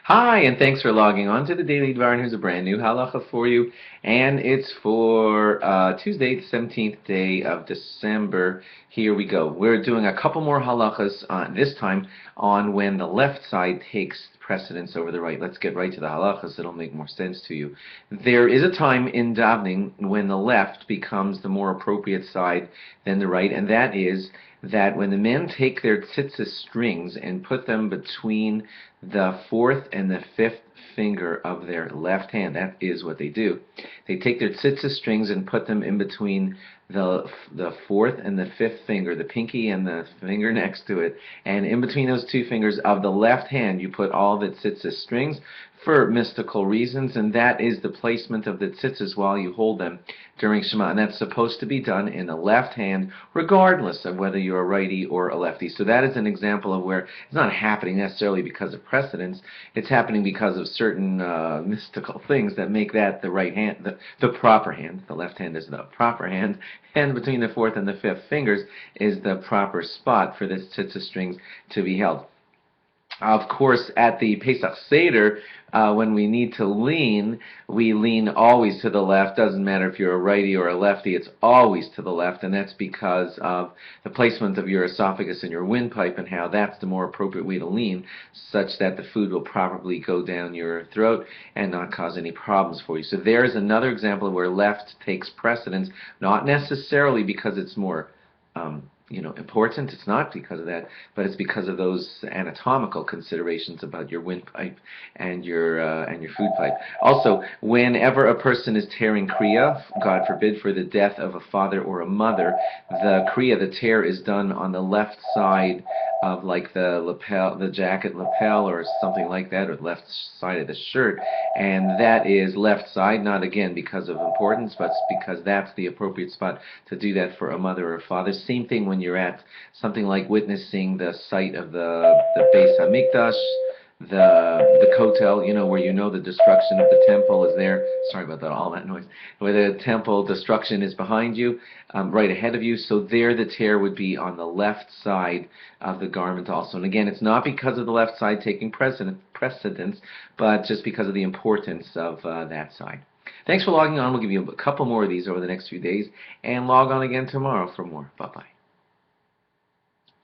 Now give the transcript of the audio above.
Hi, and thanks for logging on to the Daily Dvar. And here's a brand new halacha for you, and it's for Tuesday, the 17th day of December. Here we go. We're doing a couple more halachas this time on when the left side takes precedence over the right. Let's get right to the halachas. It'll make more sense to you. There is a time in davening when the left becomes the more appropriate side than the right, and that is that when the men take their tzitzis strings and put them between the fourth and the fifth finger of their left hand, that is what they do. They take their tzitzis strings and put them in between the fourth and the fifth finger, the pinky and the finger next to it, and in between those two fingers of the left hand you put all the tzitzis strings for mystical reasons, and that is the placement of the tzitzis while you hold them during Shema, and that's supposed to be done in the left hand regardless of whether you're a righty or a lefty. So that is an example of where it's not happening necessarily because of precedence, it's happening because of certain mystical things that make that the right hand, the proper hand. The left hand is the proper hand, and between the fourth and the fifth fingers is the proper spot for this tzitzis strings to be held. Of course, at the Pesach Seder, when we need to lean, we lean always to the left. Doesn't matter if you're a righty or a lefty, it's always to the left, and that's because of the placement of your esophagus and your windpipe and how that's the more appropriate way to lean, such that the food will properly go down your throat and not cause any problems for you. So there's another example of where left takes precedence, not necessarily because it's more important. It's not because of that, but it's because of those anatomical considerations about your windpipe and your food pipe. Also, whenever a person is tearing kriya, God forbid, for the death of a father or a mother, the kriya, the tear, is done on the left side of like the lapel, the jacket lapel, or something like that, or the left side of the shirt, and that is left side, not again because of importance, but because that's the appropriate spot to do that for a mother or a father. Same thing when you're at something like witnessing the site of the Beis Hamikdash, the kotel, where the destruction of the temple is there. Sorry about that, all that noise. Where the temple destruction is behind you, right ahead of you. So there the tear would be on the left side of the garment also. And again, it's not because of the left side taking precedence, but just because of the importance of that side. Thanks for logging on. We'll give you a couple more of these over the next few days, and log on again tomorrow for more. Bye-bye.